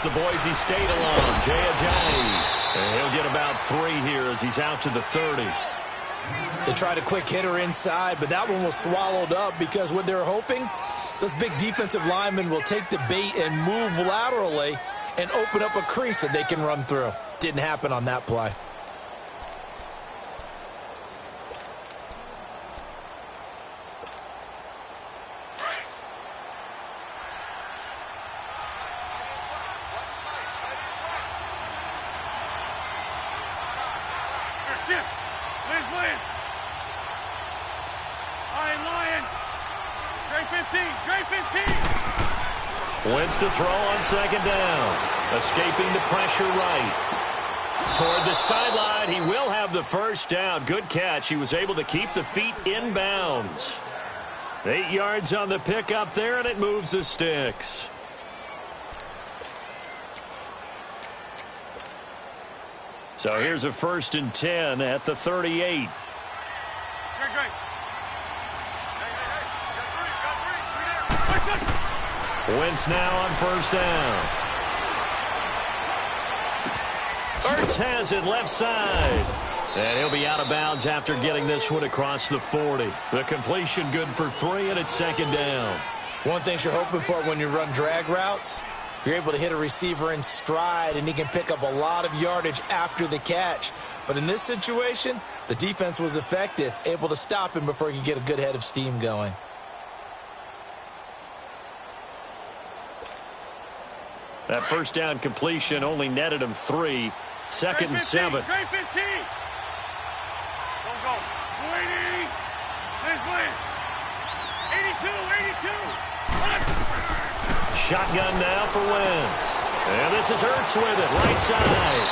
It's the Boise State alum, Jay Ajayi. And he'll get about 3 here as he's out to the 30. They tried a quick hitter inside, but that one was swallowed up because what they're hoping, those big defensive linemen will take the bait and move laterally and open up a crease that they can run through. Didn't happen on that play. Wentz to throw on second down. Escaping the pressure right. Toward the sideline. He will have the first down. Good catch. He was able to keep the feet in bounds. 8 yards on the pickup there, and it moves the sticks. So here's a 1st and 10 at the 38. Wentz now on 1st down. Ertz has it left side. And he'll be out of bounds after getting this one across the 40. The completion good for 3, and it's 2nd down. One thing you're hoping for when you run drag routes, you're able to hit a receiver in stride, and he can pick up a lot of yardage after the catch. But in this situation, the defense was effective, able to stop him before he could get a good head of steam going. That 1st down completion only netted him 3. 2nd and 7. Great 15. Don't go. 280. Let's win. 82. Shotgun now for Wentz. And this is Ertz with it, right side.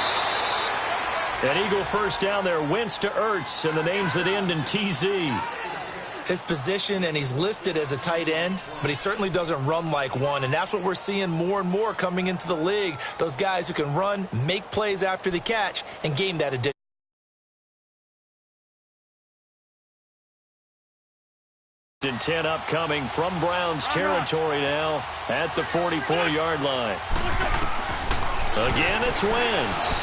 An Eagle 1st down there. Wentz to Ertz, and the names that end in TZ. His position, and he's listed as a tight end, but he certainly doesn't run like one, and that's what we're seeing more and more coming into the league. Those guys who can run, make plays after the catch, and gain that addition. And 10 upcoming from Browns territory now at the 44-yard line. Again, it's Wentz.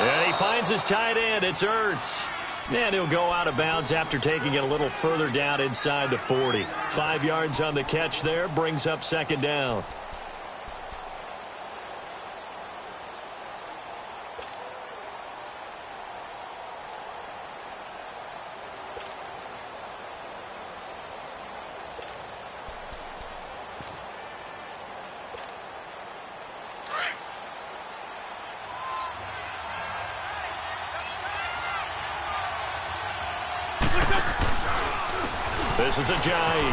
And he finds his tight end. It's Ertz. And he'll go out of bounds after taking it a little further down inside the 40. 5 yards on the catch there, brings up 2nd down. This is Ajayi.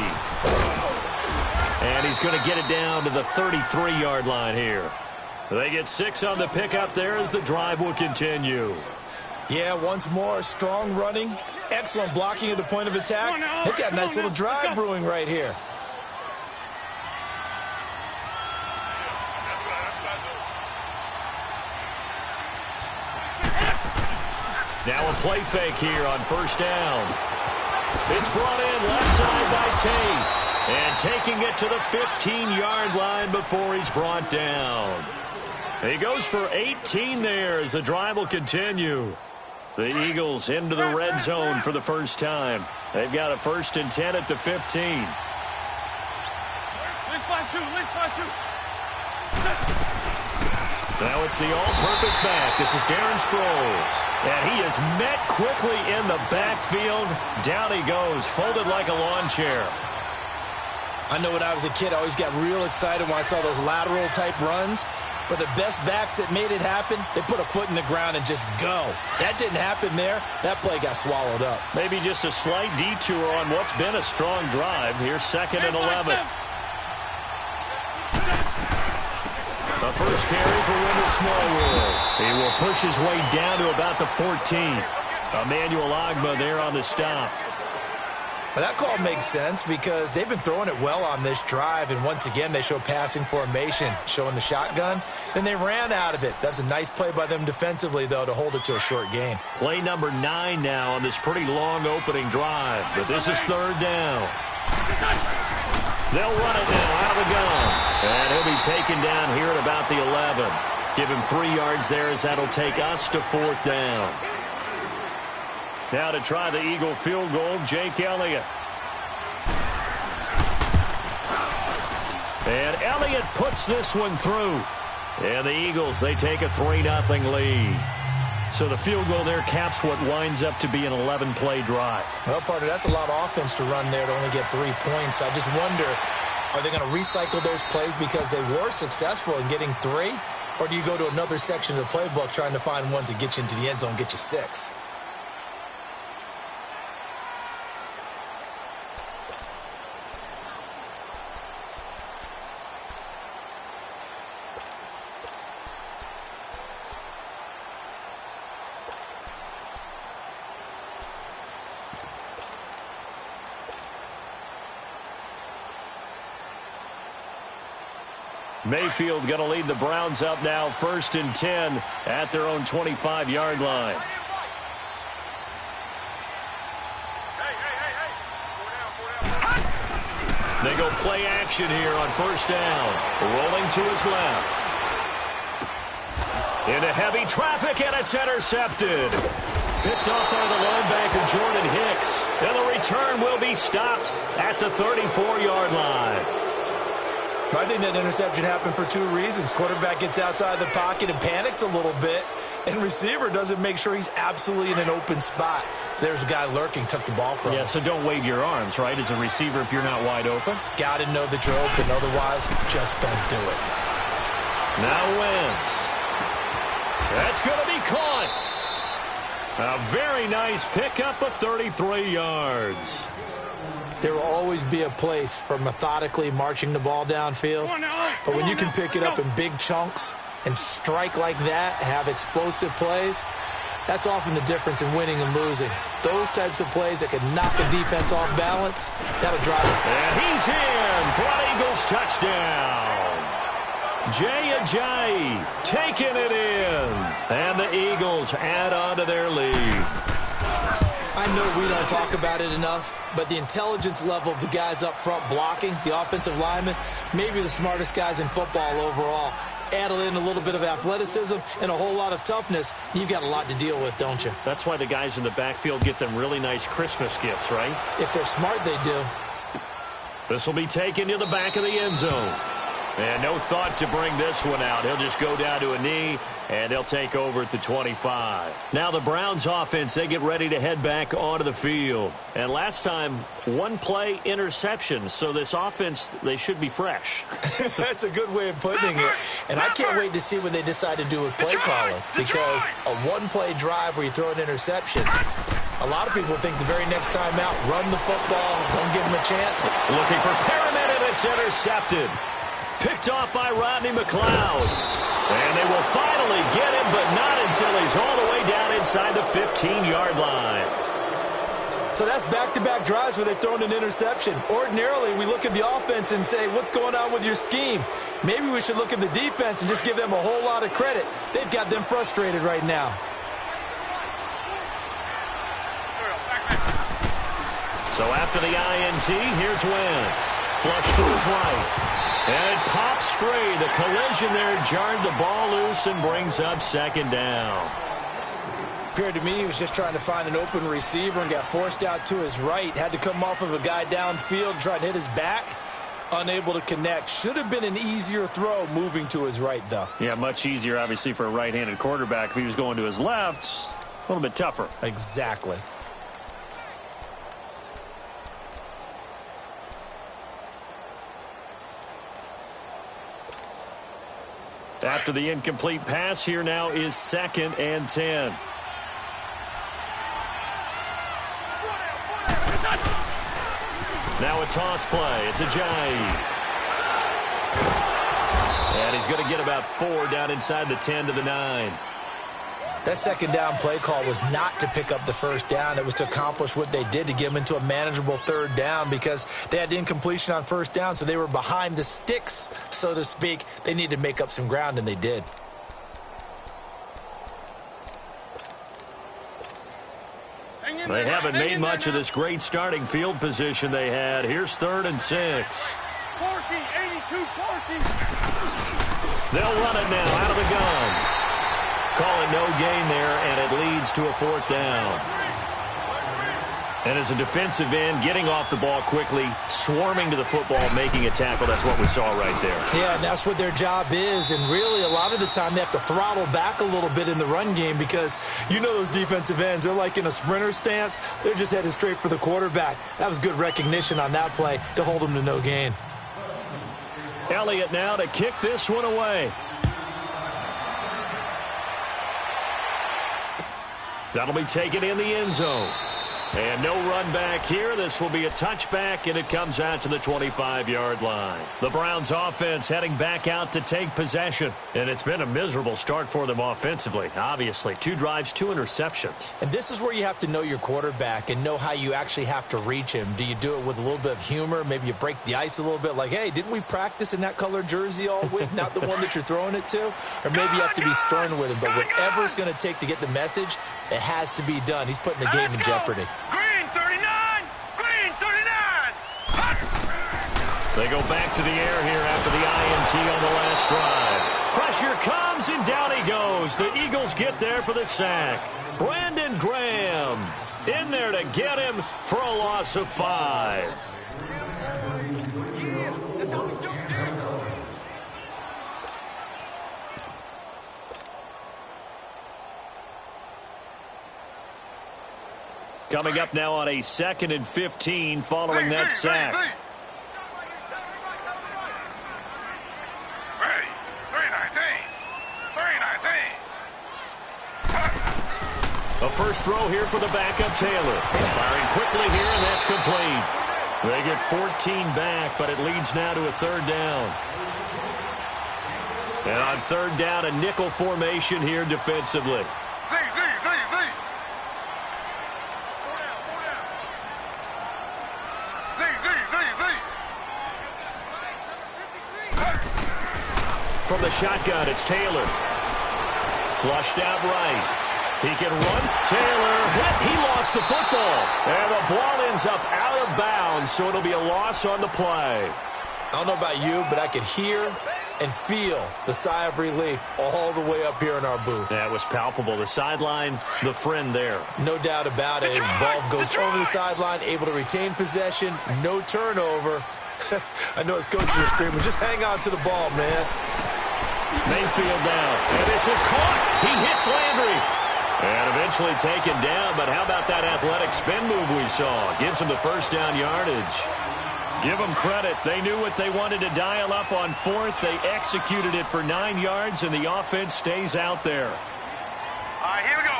And he's going to get it down to the 33-yard line here. They get 6 on the pickup there as the drive will continue. Yeah, once more, strong running, excellent blocking at the point of attack. They've got a nice little drive brewing right here. Now a play fake here on 1st down. It's brought in left side by Tate. And taking it to the 15-yard line before he's brought down. He goes for 18 there as the drive will continue. The Eagles into the red zone for the first time. They've got a 1st and 10 at the 15. Now it's the all-purpose back. This is Darren Sproles. And he is met quickly in the backfield. Down he goes, folded like a lawn chair. I know when I was a kid, I always got real excited when I saw those lateral-type runs. But the best backs that made it happen, they put a foot in the ground and just go. That didn't happen there. That play got swallowed up. Maybe just a slight detour on what's been a strong drive. Here's 2nd and 11. The first carry for Wendell Smallwood. He will push his way down to about the 14. Emmanuel Ogbah there on the stop. But that call makes sense because they've been throwing it well on this drive, and once again they show passing formation, showing the shotgun. Then they ran out of it. That's a nice play by them defensively, though, to hold it to a short game. Play number 9 now on this pretty long opening drive, but this is 3rd down. They'll run it now out of the gun. And he'll be taken down here at about the 11. Give him 3 yards there as that'll take us to 4th down. Now to try the Eagle field goal, Jake Elliott. And Elliott puts this one through. And the Eagles, they take a 3-0 lead. So the field goal there caps what winds up to be an 11-play drive. Well, partner, that's a lot of offense to run there to only get 3 points. I just wonder, are they going to recycle those plays because they were successful in getting 3? Or do you go to another section of the playbook trying to find ones that get you into the end zone, get you 6? Mayfield going to lead the Browns up now 1st and 10 at their own 25-yard line. They go play action here on 1st down. Rolling to his left. Into heavy traffic, and it's intercepted. Picked off by the linebacker, Jordan Hicks. And the return will be stopped at the 34-yard line. I think that interception happened for 2 reasons. Quarterback gets outside the pocket and panics a little bit, and receiver doesn't make sure he's absolutely in an open spot. So there's a guy lurking, took the ball from him. Yeah, so don't wave your arms, right, as a receiver if you're not wide open. Got to know that you're open. Otherwise, just don't do it. Now Wentz. That's going to be caught. A very nice pickup of 33 yards. There will always be a place for methodically marching the ball downfield. But when you can pick it up in big chunks and strike like that, have explosive plays, that's often the difference in winning and losing. Those types of plays that can knock a defense off balance, that'll drive it. And he's in for an Eagles touchdown. Jay Ajayi taking it in. And the Eagles add on to their lead. I know we don't talk about it enough, but the intelligence level of the guys up front blocking, the offensive linemen, maybe the smartest guys in football overall. Add in a little bit of athleticism and a whole lot of toughness, you've got a lot to deal with, don't you? That's why the guys in the backfield get them really nice Christmas gifts, right? If they're smart, they do. This will be taken to the back of the end zone. And no thought to bring this one out. He'll just go down to a knee, and they'll take over at the 25. Now the Browns offense, they get ready to head back onto the field. And last time, 1-play interception. So this offense, they should be fresh. That's a good way of putting it. And I can't wait to see what they decide to do with play calling. Because a 1-play drive where you throw an interception, a lot of people think the very next time out, run the football, don't give them a chance. Looking for Perriman, and it's intercepted. Picked off by Rodney McLeod. And they will finally get him, but not until he's all the way down inside the 15-yard line. So that's back-to-back drives where they've thrown an interception. Ordinarily, we look at the offense and say, what's going on with your scheme? Maybe we should look at the defense and just give them a whole lot of credit. They've got them frustrated right now. So after the INT, here's Wentz. Flush to his right. And it pops free. The collision there jarred the ball loose and brings up 2nd down. Appeared to me he was just trying to find an open receiver and got forced out to his right. Had to come off of a guy downfield, trying to hit his back. Unable to connect. Should have been an easier throw moving to his right, though. Yeah, much easier, obviously, for a right-handed quarterback. If he was going to his left, a little bit tougher. Exactly. After the incomplete pass, here now is 2nd and 10. Now a toss play. It's Ajayi. And he's going to get about 4 down inside the 10 to the 9. That 2nd down play call was not to pick up the 1st down. It was to accomplish what they did, to get them into a manageable 3rd down, because they had the incompletion on 1st down, so they were behind the sticks, so to speak. They needed to make up some ground, and they did. They haven't made much of this great starting field position they had. Here's 3rd and 6. They'll run it now out of the gun. Calling no gain there, and it leads to a 4th down. And as a defensive end, getting off the ball quickly, swarming to the football, making a tackle, that's what we saw right there. Yeah, and that's what their job is. And really, a lot of the time, they have to throttle back a little bit in the run game because you know those defensive ends, they're like in a sprinter stance. They're just headed straight for the quarterback. That was good recognition on that play to hold them to no gain. Elliott now to kick this one away. That'll be taken in the end zone. And no run back here. This will be a touchback, and it comes out to the 25-yard line. The Browns offense heading back out to take possession. And it's been a miserable start for them offensively, obviously. 2 drives, 2 interceptions. And this is where you have to know your quarterback and know how you actually have to reach him. Do you do it with a little bit of humor? Maybe you break the ice a little bit like, hey, didn't we practice in that color jersey all week? Not the one that you're throwing it to? Or maybe you have to be stern with him. But whatever it's going to take to get the message, it has to be done. He's putting the game in jeopardy. Green 39! Green 39! They go back to the air here after the INT on the last drive. Pressure comes, and down he goes. The Eagles get there for the sack. Brandon Graham in there to get him for a loss of 5. Coming up now on a 2nd and 15 following that sack. A first throw here for the backup Taylor. Firing quickly here, and that's complete. They get 14 back, but it leads now to a 3rd down. And on 3rd down, a nickel formation here defensively. From the shotgun, it's Taylor. Flushed out right. He can run. Taylor hit. He lost the football. And the ball ends up out of bounds, so it'll be a loss on the play. I don't know about you, but I could hear and feel the sigh of relief all the way up here in our booth. That was palpable. The sideline, the friend there. No doubt about it. Ball goes over the sideline, able to retain possession, no turnover. I know his coaches are screaming, just hang on to the ball, man. Mayfield down. And this is caught. He hits Landry. And eventually taken down, but how about that athletic spin move we saw? Gives him the 1st down yardage. Give them credit. They knew what they wanted to dial up on 4th. They executed it for 9 yards, and the offense stays out there. All right, here we go.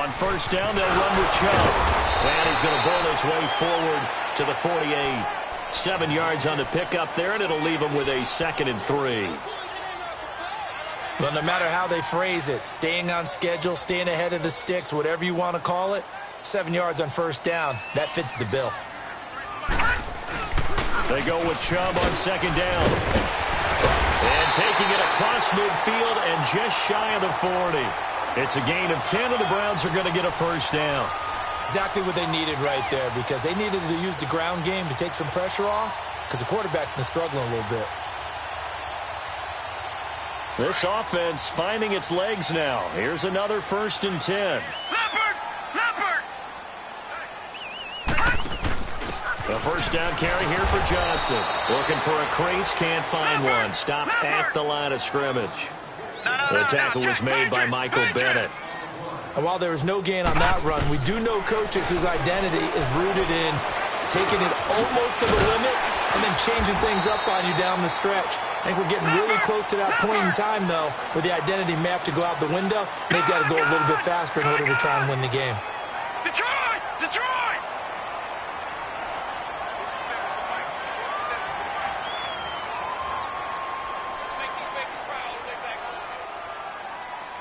On 1st down, they'll run with Chubb. And he's going to bowl his way forward to the 48. 7 yards on the pickup there, and it'll leave him with a 2nd and 3. Well, no matter how they phrase it, staying on schedule, staying ahead of the sticks, whatever you want to call it, 7 yards on 1st down, that fits the bill. They go with Chubb on 2nd down. And taking it across midfield and just shy of the 40. It's a gain of 10, and the Browns are going to get a 1st down. Exactly what they needed right there, because they needed to use the ground game to take some pressure off, because the quarterback's been struggling a little bit. This offense finding its legs now. Here's another 1st and 10. Leopard! A 1st down carry here for Johnson. Looking for a crease, can't find one. Stopped at the line of scrimmage. The tackle was made by Michael Bennett. And while there was no gain on that run, we do know coaches whose identity is rooted in taking it almost to the limit and then changing things up on you down the stretch. I think we're getting really close to that point in time, though, where the identity map to go out the window, and they've got to go a little bit faster in order to try and win the game. Detroit! Detroit! Let's make these babies cry all the way back.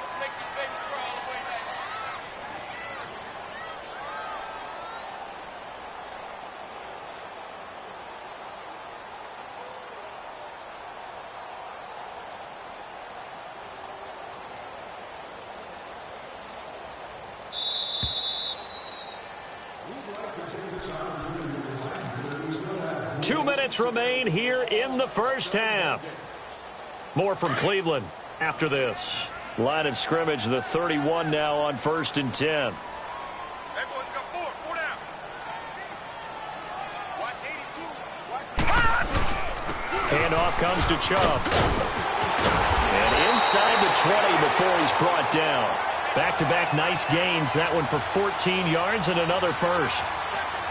Let's make these babies cry all the way back. 2 minutes remain here in the first half. More from Cleveland after this. Line of scrimmage, the 31 now on 1st and 10. Handoff comes to Chubb. And inside the 20 before he's brought down. Back-to-back nice gains. That one for 14 yards and another first.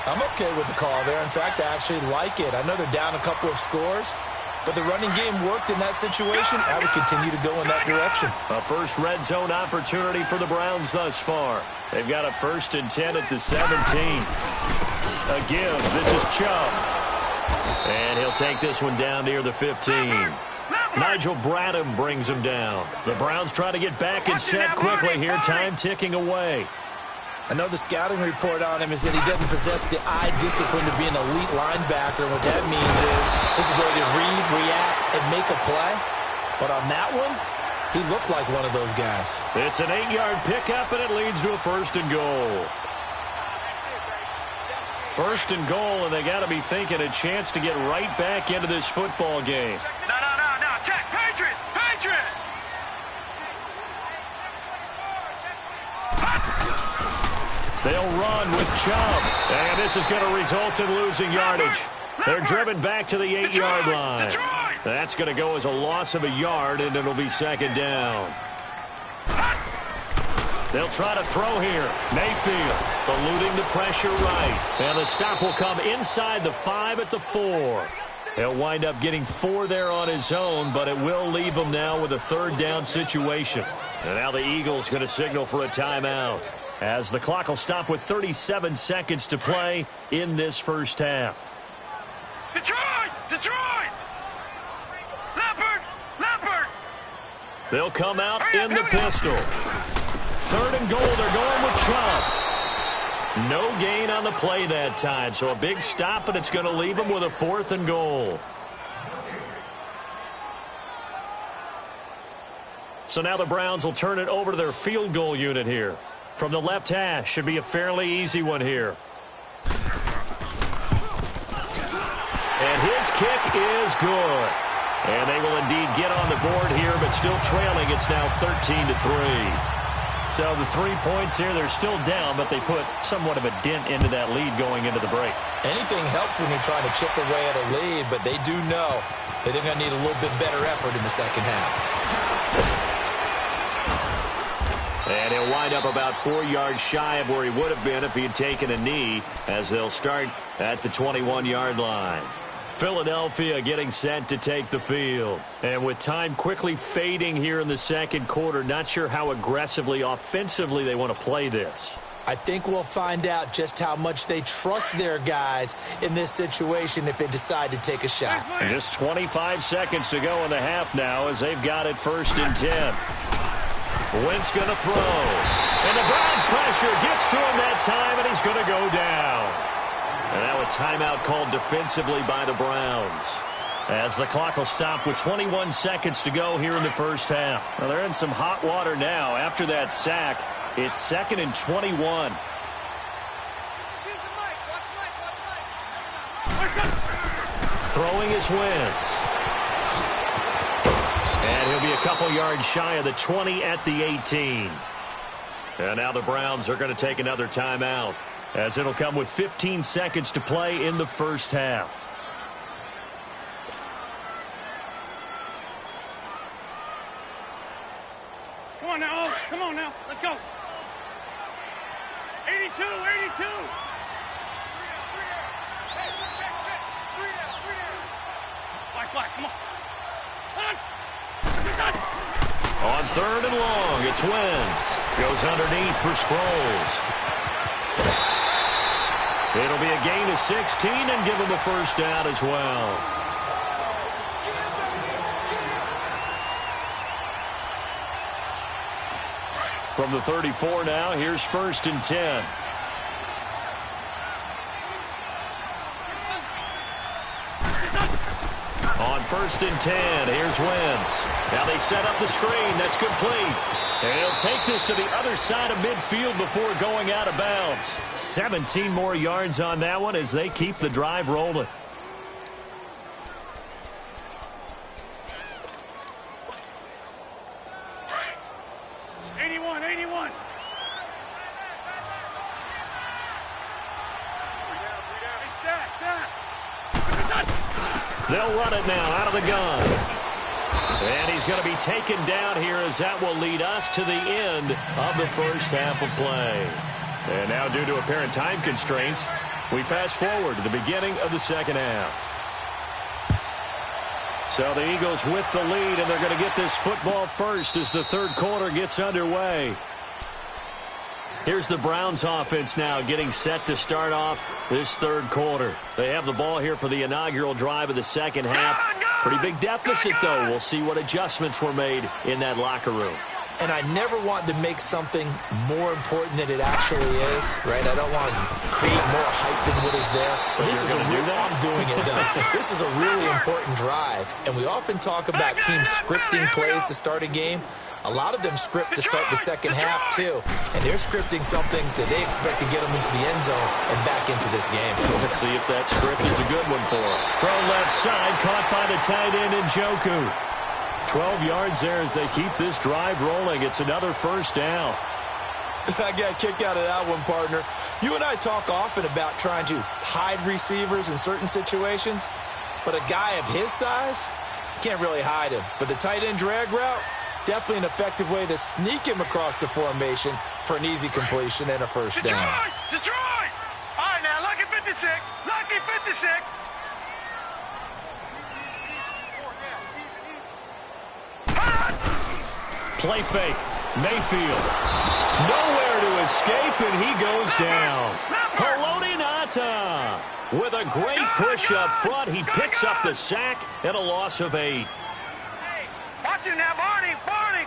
I'm okay with the call there. In fact, I actually like it. I know they're down a couple of scores, but the running game worked in that situation. I would continue to go in that direction. A first red zone opportunity for the Browns thus far. They've got a 1st and 10 at the 17. A give. This is Chubb. And he'll take this one down near the 15. Nigel Bradham brings him down. The Browns trying to get back and set quickly here. Time ticking away. I know the scouting report on him is that he doesn't possess the eye discipline to be an elite linebacker. And what that means is his ability to read, react, and make a play. But on that one, he looked like one of those guys. It's an 8-yard pickup, and it leads to a 1st and goal. 1st and goal, and they got to be thinking a chance to get right back into this football game. No. Check. Patriot. They'll run with Chubb. And this is going to result in losing yardage. They're driven back to the 8-yard line. That's going to go as a loss of a yard, and it'll be 2nd down. They'll try to throw here. Mayfield eluding the pressure right. And the stop will come inside the 5 at the 4. He'll wind up getting 4 there on his own, but it will leave him now with a 3rd down situation. And now the Eagles going to signal for a timeout, as the clock will stop with 37 seconds to play in this first half. Detroit! Leopard! They'll come out in the pistol. 3rd and goal, they're going with Chubb. No gain on the play that time, so a big stop, and it's going to leave them with a 4th and goal. So now the Browns will turn it over to their field goal unit here. From the left hash, should be a fairly easy one here. And his kick is good. And they will indeed get on the board here, but still trailing. It's now 13-3. So the 3 points here, they're still down, but they put somewhat of a dent into that lead going into the break. Anything helps when you're trying to chip away at a lead, but they do know that they're going to need a little bit better effort in the second half. And he'll wind up about 4 yards shy of where he would have been if he had taken a knee, as they'll start at the 21-yard line. Philadelphia getting set to take the field. And with time quickly fading here in the second quarter, not sure how aggressively, offensively they want to play this. I think we'll find out just how much they trust their guys in this situation if they decide to take a shot. And just 25 seconds to go in the half now, as they've got it 1st and 10. Wentz going to throw. And the Browns pressure gets to him that time, and he's going to go down. And now a timeout called defensively by the Browns, as the clock will stop with 21 seconds to go here in the first half. Well, they're in some hot water now after that sack. It's 2nd and 21. Throwing is Wentz. And he'll be a couple yards shy of the 20 at the 18. And now the Browns are going to take another timeout, as it'll come with 15 seconds to play in the first half. Come on now, let's go. 82. Black, come on. On 3rd and long, it's Wentz. Goes underneath for Sproles. It'll be a gain of 16 and give him a 1st down as well. From the 34 now, here's 1st and 10. On 1st and 10, here's Wentz. Now they set up the screen. That's complete. And he'll take this to the other side of midfield before going out of bounds. 17 more yards on that one as they keep the drive rolling. 81. They'll run it now out of the gun. And he's going to be taken down here as that will lead us to the end of the first half of play. And now, due to apparent time constraints, we fast forward to the beginning of the second half. So the Eagles with the lead, and they're going to get this football first as the third quarter gets underway. Here's the Browns offense now getting set to start off this third quarter. They have the ball here for the inaugural drive of the second half. Pretty big deficit, though. We'll see what adjustments were made in that locker room. And I never want to make something more important than it actually is, right? I don't want to create more hype than what is there. But this is a real, I'm doing it, though. This is a really important drive. And we often talk about teams scripting plays to start a game. A lot of them script to start the second half, too. And they're scripting something that they expect to get them into the end zone and back into this game. We'll see if that script is a good one for them. Throw left side, caught by the tight end Njoku. 12 yards there as they keep this drive rolling. It's another first down. I got a kick out of that one, partner. You and I talk often about trying to hide receivers in certain situations, but a guy of his size, can't really hide him. But the tight end drag route, definitely an effective way to sneak him across the formation for an easy completion and a first down. Detroit! All right, now, lucky 56. Lucky 56. Play fake. Mayfield. Nowhere to escape, and he goes down. Haloti Ngata with a great push up front. He picks up the sack and a loss of 8. Watch him now, Barney. Barney.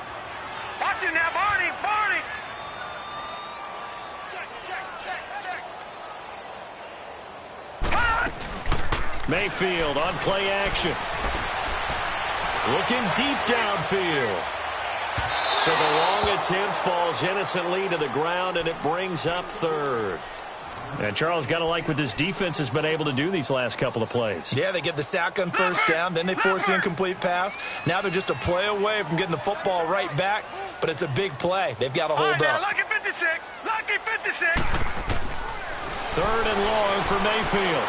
Watch him now, Barney. Barney. Check. Mayfield on play action. Looking deep downfield. So the long attempt falls innocently to the ground, and it brings up third. And Charles, got to like what this defense has been able to do these last couple of plays. Yeah, they get the sack on first down, then they force the incomplete pass. Now they're just a play away from getting the football right back, but it's a big play. They've got to hold up. Lucky 56. Lucky 56. Third and long for Mayfield.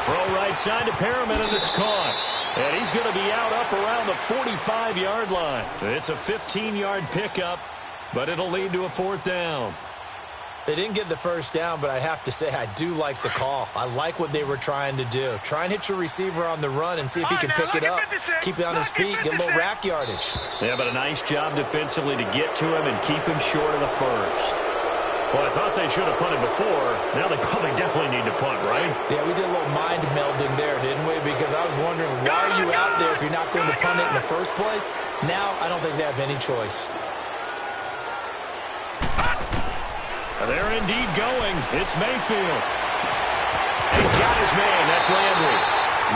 Throw right side to Perriman, and it's caught. And he's going to be out up around the 45-yard line. It's a 15-yard pickup, but it'll lead to a fourth down. They didn't get the first down, but I have to say I do like the call. I like what they were trying to do. Try and hit your receiver on the run and see if he can pick it up, keep it on his feet, get a little rack yardage. Yeah, but a nice job defensively to get to him and keep him short of the first. Well, I thought they should have punted before. Now they probably definitely need to punt, right? Yeah, we did a little mind melding there, didn't we? Because I was wondering, why are you out there if you're not going to punt it in the first place? Now I don't think they have any choice. They're indeed going. It's Mayfield. He's got his man. That's Landry.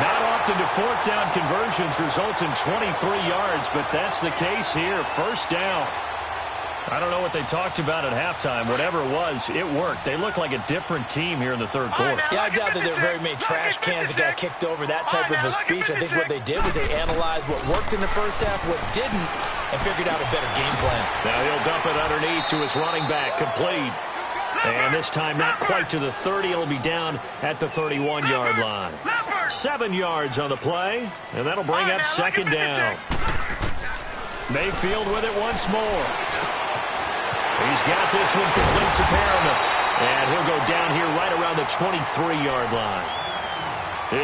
Not often do fourth down conversions result in 23 yards, but that's the case here. First down. I don't know what they talked about at halftime. Whatever it was, it worked. They look like a different team here in the third quarter. Yeah, I doubt that there are very many trash cans that got kicked over that type of a speech. I think what they did was they analyzed what worked in the first half, what didn't, and figured out a better game plan. Now he'll dump it underneath to his running back, complete. And this time not quite to the 30. It'll be down at the 31-yard line. 7 yards on the play, and that'll bring up second down. Mayfield with it once more. He's got this one complete to Perriman. And he'll go down here right around the 23-yard line.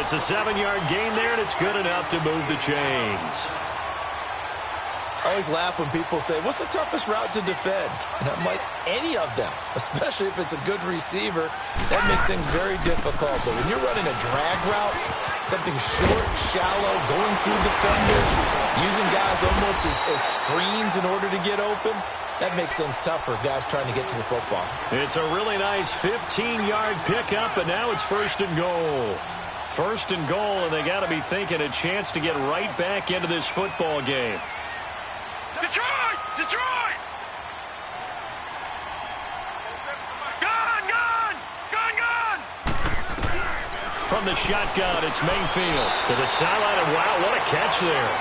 It's a 7-yard gain there, and it's good enough to move the chains. I always laugh when people say, what's the toughest route to defend? And I'm like, any of them, especially if it's a good receiver. That makes things very difficult. But when you're running a drag route, something short, shallow, going through defenders, using guys almost as screens in order to get open, that makes things tough for guys trying to get to the football. It's a really nice 15-yard pickup, and now it's first and goal. First and goal, and they got to be thinking a chance to get right back into this football game. Detroit! Detroit! Gone! Gone! Gone! Gone! From the shotgun, it's Mayfield to the sideline, and wow, what a catch there.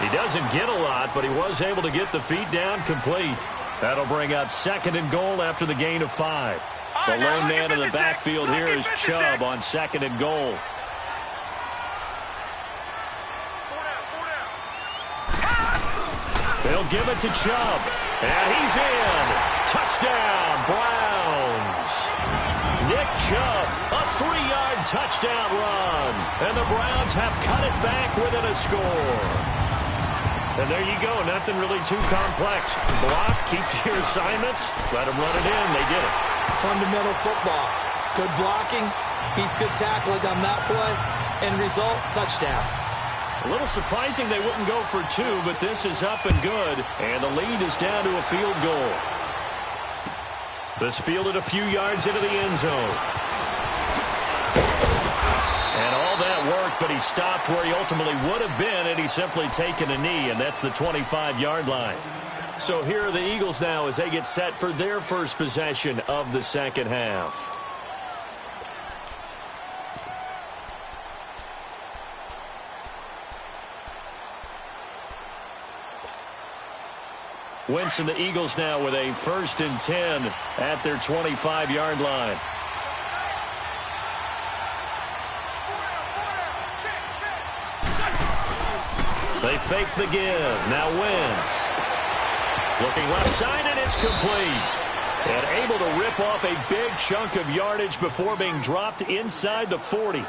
He doesn't get a lot, but he was able to get the feet down complete. That'll bring up 2nd and goal after the gain of 5. The lone man in the backfield here is Chubb on 2nd and goal. They'll give it to Chubb. And he's in. Touchdown, Browns. Nick Chubb, a 3-yard touchdown run. And the Browns have cut it back within a score. And there you go. Nothing really too complex. Block, keep to your assignments, let them run it in. They did it. Fundamental football. Good blocking, beats good tackling on that play. End result, touchdown. A little surprising they wouldn't go for 2, but this is up and good. And the lead is down to a field goal. This fielded a few yards into the end zone. And all that worked, but he stopped where he ultimately would have been, and he's simply taken a knee, and that's the 25-yard line. So here are the Eagles now as they get set for their first possession of the second half. Wentz and the Eagles now with a 1st and 10 at their 25-yard line. They fake the give. Now Wentz. Looking left side, and it's complete. And able to rip off a big chunk of yardage before being dropped inside the 40.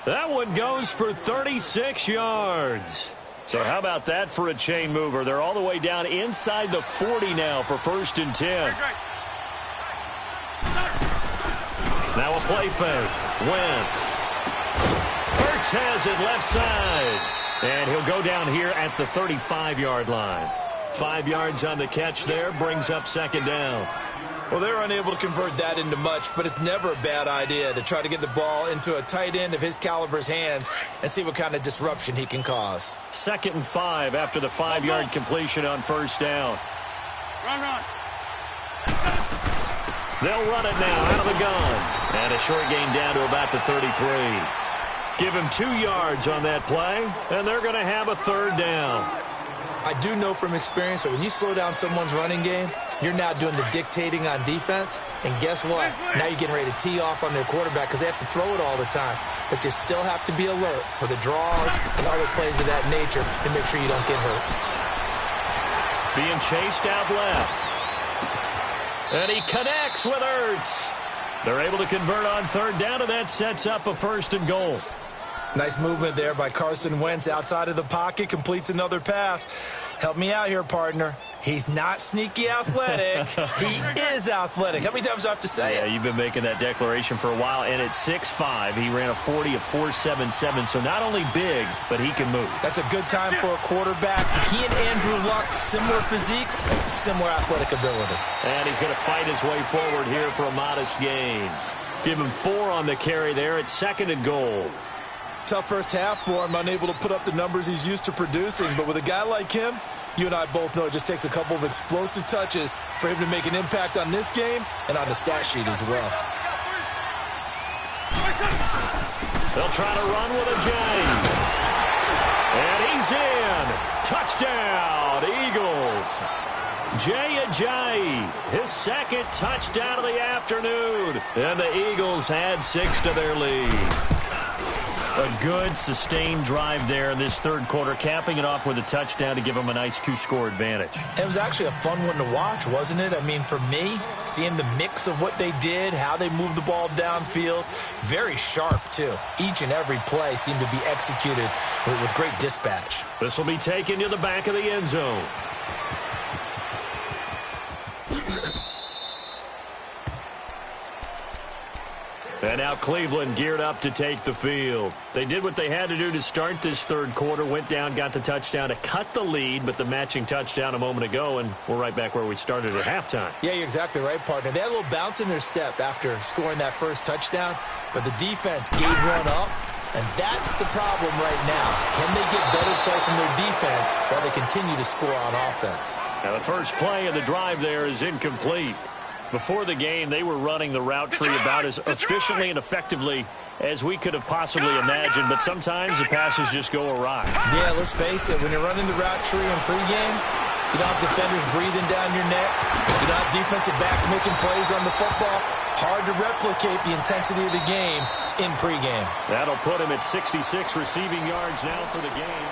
That one goes for 36 yards. So how about that for a chain mover? They're all the way down inside the 40 now for 1st and 10. Now a play fake. Wentz. Hurts has it left side. And he'll go down here at the 35-yard line. 5 yards on the catch there, brings up 2nd down. Well, they're unable to convert that into much, but it's never a bad idea to try to get the ball into a tight end of his caliber's hands and see what kind of disruption he can cause. 2nd and 5 after the 5-yard completion on 1st down. Run. They'll run it now out of the gun. And a short gain down to about the 33. Give him 2 yards on that play, and they're going to have a 3rd down. I do know from experience that when you slow down someone's running game, you're now doing the dictating on defense. And guess what? Now you're getting ready to tee off on their quarterback because they have to throw it all the time. But you still have to be alert for the draws and other plays of that nature to make sure you don't get hurt. Being chased out left. And he connects with Ertz. They're able to convert on 3rd down, and that sets up a 1st and goal. Nice movement there by Carson Wentz outside of the pocket, completes another pass. Help me out here, partner. He's not sneaky athletic. He is athletic. How many times do I have to say it? Yeah, you've been making that declaration for a while, and at 6'5", he ran a 40 of 4.77, so not only big, but he can move. That's a good time for a quarterback. He and Andrew Luck, similar physiques, similar athletic ability. And he's going to fight his way forward here for a modest gain. Give him 4 on the carry there at 2nd and goal. Tough first half for him, unable to put up the numbers he's used to producing. But with a guy like him, you and I both know it just takes a couple of explosive touches for him to make an impact on this game and on the stat sheet as well. They'll try to run with a J. And he's in. Touchdown, Eagles. Jay Ajayi, his 2nd touchdown of the afternoon. And the Eagles add 6 to their lead. A good, sustained drive there in this 3rd quarter, capping it off with a touchdown to give them a nice 2-score advantage. It was actually a fun one to watch, wasn't it? I mean, for me, seeing the mix of what they did, how they moved the ball downfield, very sharp, too. Each and every play seemed to be executed with great dispatch. This will be taken to the back of the end zone. And now Cleveland geared up to take the field. They did what they had to do to start this 3rd quarter, went down, got the touchdown to cut the lead, but the matching touchdown a moment ago, and we're right back where we started at halftime. Yeah, you're exactly right, partner. They had a little bounce in their step after scoring that first touchdown, but the defense gave one up, and that's the problem right now. Can they get better play from their defense while they continue to score on offense? Now the first play of the drive there is incomplete. Before the game, they were running the route tree about as efficiently and effectively as we could have possibly imagined, but sometimes the passes just go awry. Yeah, let's face it, when you're running the route tree in pregame, You don't have defenders breathing down your neck. You don't have defensive backs making plays on the football. Hard to replicate the intensity of the game in pregame. That'll put him at 66 receiving yards now for the game.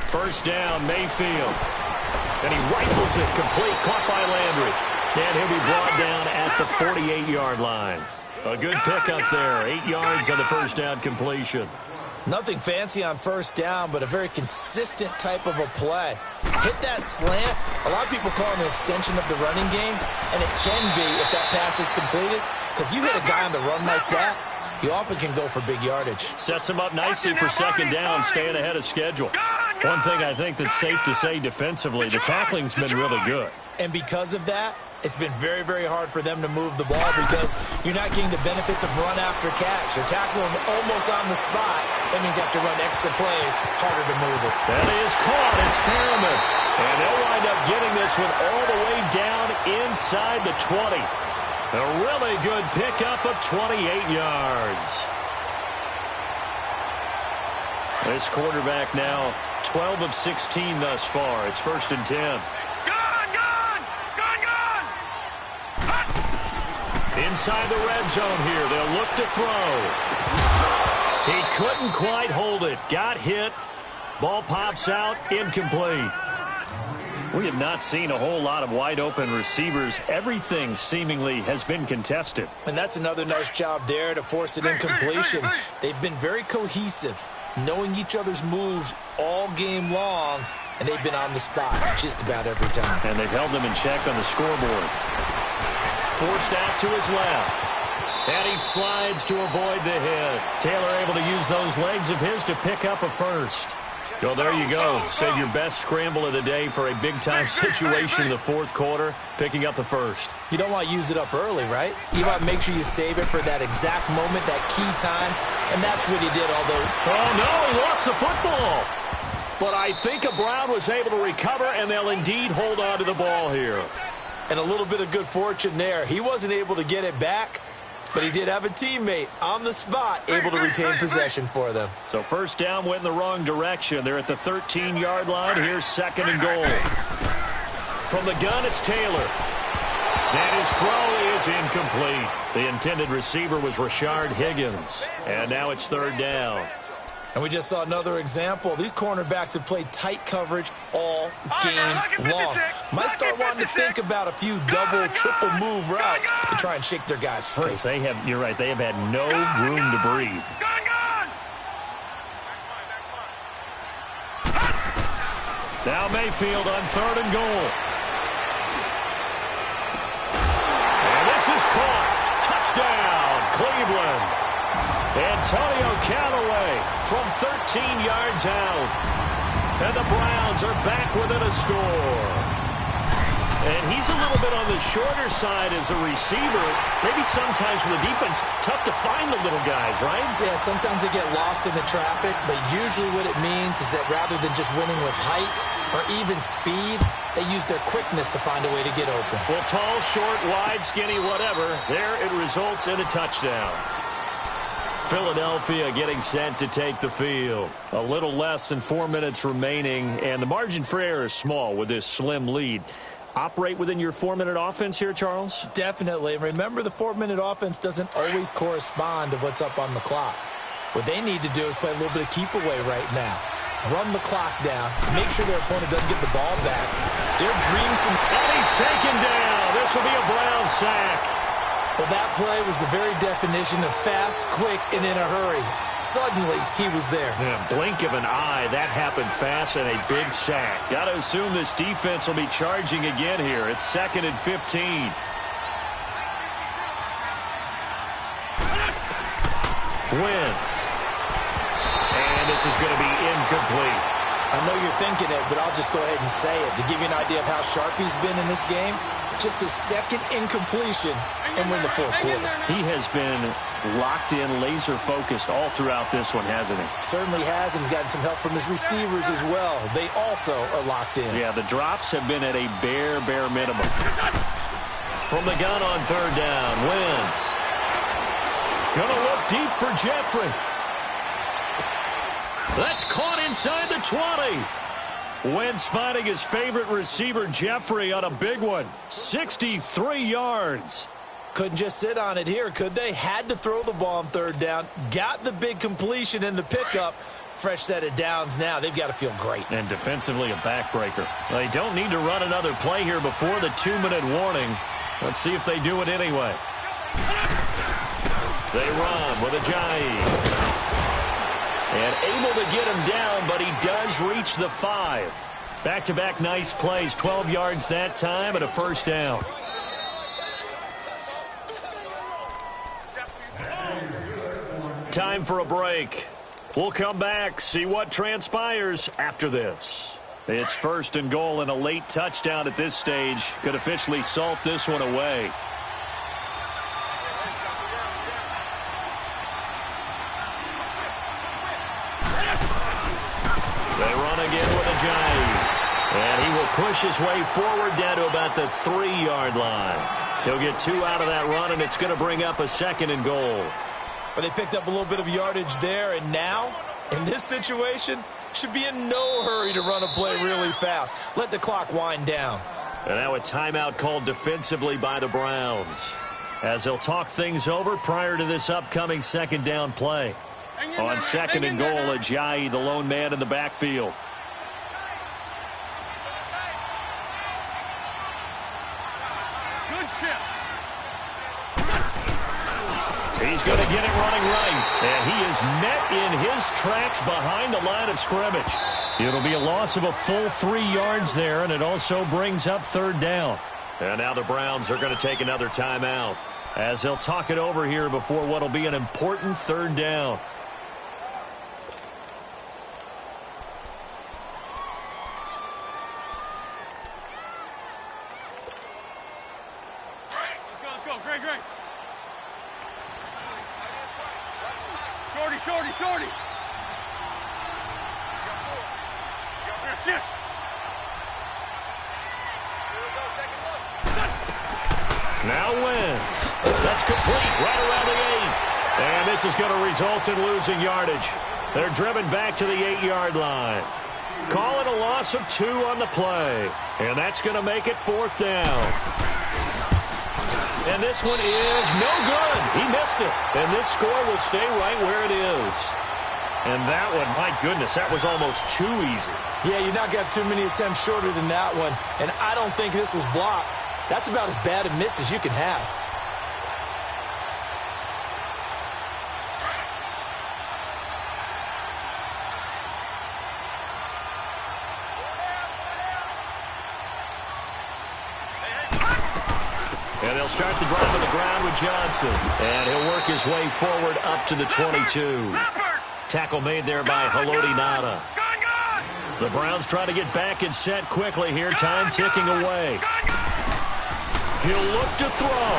First down, Mayfield. And he rifles it complete, caught by Landry. And he'll be brought down at the 48-yard line. A good pickup there, 8 yards on the first down completion. Nothing fancy on first down, but a very consistent type of a play. Hit that slant. A lot of people call it an extension of the running game, and it can be if that pass is completed, because you hit a guy on the run like that, he often can go for big yardage. Sets him up nicely for second down, staying ahead of schedule. One thing I think that's safe to say defensively, the tackling's been really good. And because of that, it's been very, very hard for them to move the ball because you're not getting the benefits of run after catch. You're tackling them almost on the spot. That means you have to run extra plays, harder to move it. That is caught. It's Perriman. And they'll wind up getting this one all the way down inside the 20. A really good pickup of 28 yards. This quarterback now 12 of 16 thus far. It's 1st and 10. Inside the red zone here. They'll look to throw. He couldn't quite hold it. Got hit. Ball pops out. Incomplete. We have not seen a whole lot of wide open receivers. Everything seemingly has been contested. And that's another nice job there to force an incompletion. They've been very cohesive, knowing each other's moves all game long, and they've been on the spot just about every time. And they've held them in check on the scoreboard. Forced out to his left. And he slides to avoid the hit. Taylor able to use those legs of his to pick up a first. So there you go. Save your best scramble of the day for a big-time situation in the fourth quarter, picking up the first. You don't want to use it up early, right? You want to make sure you save it for that exact moment, that key time, and that's what he did, although... Oh, no, he lost the football. But I think Brown was able to recover, and they'll indeed hold on to the ball here. And a little bit of good fortune there. He wasn't able to get it back, but he did have a teammate on the spot able to retain possession for them. So first down went in the wrong direction. They're at the 13-yard line. Here's 2nd and goal. From the gun, it's Taylor. And his throw is incomplete. The intended receiver was Rashard Higgins. And now it's 3rd down. And we just saw another example. These cornerbacks have played tight coverage all game long. Might start wanting to think about a few double, triple move routes to try and shake their guys free. They have, you're right, they have had no room to breathe. Now Mayfield on 3rd and goal. And this is caught. Touchdown, Cleveland. Antonio Callaway from 13 yards out. And the Browns are back within a score. And he's a little bit on the shorter side as a receiver. Maybe sometimes for the defense, tough to find the little guys, right? Yeah, sometimes they get lost in the traffic, but usually what it means is that rather than just winning with height or even speed, they use their quickness to find a way to get open. Well, tall, short, wide, skinny, whatever, there it results in a touchdown. Philadelphia getting set to take the field. A little less than 4 minutes remaining, and the margin for error is small with this slim lead. Operate within your 4-minute offense here, Charles? Definitely. And remember, the 4-minute offense doesn't always correspond to what's up on the clock. What they need to do is play a little bit of keep away right now. Run the clock down. Make sure their opponent doesn't get the ball back. Their dreams... And he's taken down. This will be a Brown sack. Well, that play was the very definition of fast, quick, and in a hurry. Suddenly, he was there. In a blink of an eye, that happened fast and a big sack. Got to assume this defense will be charging again here. It's 2nd and 15. Wentz. And this is going to be incomplete. I know you're thinking it, but I'll just go ahead and say it. To give you an idea of how sharp he's been in this game, just his second incompletion, and we're in the fourth quarter. He has been locked in, laser-focused all throughout this one, hasn't he? Certainly has, and he's gotten some help from his receivers as well. They also are locked in. Yeah, the drops have been at a bare minimum. From the gun on third down, Wentz. Gonna look deep for Jeffrey. That's caught inside the 20. Wentz finding his favorite receiver, Jeffrey, on a big one. 63 yards. Couldn't just sit on it here, could they? Had to throw the ball on third down. Got the big completion in the pickup. Fresh set of downs now. They've got to feel great. And defensively a backbreaker. They don't need to run another play here before the 2-minute warning. Let's see if they do it anyway. They run with Ajayi. And able to get him down, but he does reach the 5. Back-to-back nice plays. 12 yards that time and a first down. Time for a break. We'll come back, see what transpires after this. It's first and goal, and a late touchdown at this stage could officially salt this one away. They run again with Ajayi. And he will push his way forward down to about the 3-yard line. He'll get 2 out of that run, and it's going to bring up a second and goal. But they picked up a little bit of yardage there, and now, in this situation, should be in no hurry to run a play really fast. Let the clock wind down. And now a timeout called defensively by the Browns, as they'll talk things over prior to this upcoming second down play. On second and goal, Ajayi, the lone man in the backfield. Good chip. He's going to get it running right. And he is met in his tracks behind the line of scrimmage. It'll be a loss of a full 3 yards there, and it also brings up third down. And now the Browns are going to take another timeout, as they'll talk it over here before what will be an important third down. Let's go. Great. Shorty. Sit. Now Wentz. That's complete right around the 8. And this is going to result in losing yardage. They're driven back to the 8-yard line. Call it a loss of 2 on the play. And that's going to make it fourth down. And this one is no good. He missed it. And this score will stay right where it is. And that one, my goodness, that was almost too easy. Yeah, you're not got too many attempts shorter than that one. And I don't think this was blocked. That's about as bad a miss as you can have. And they'll start the drive on the ground with Johnson. And he'll work his way forward up to the 22. Tackle made there by Haloti Ngata. The Browns try to get back and set quickly here. Time ticking away. He'll look to throw.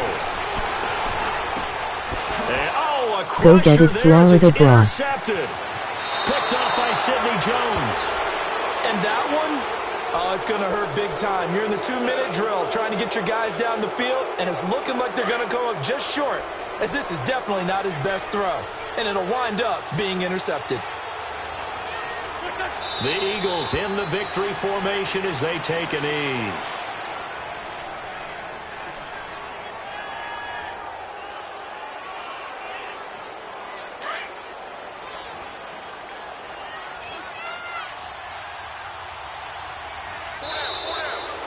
And, a crusher. Go get it, Florida Bra. Intercepted. Picked off by Sidney Jones. And that one, it's going to hurt big time. You're in the 2-minute drill trying to get your guys down the field, and it's looking like they're going to come up just short, as this is definitely not his best throw. And it'll wind up being intercepted. The Eagles in the victory formation as they take a knee.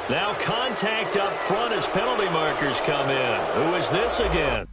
Now contact up front as penalty markers come in. Who is this again?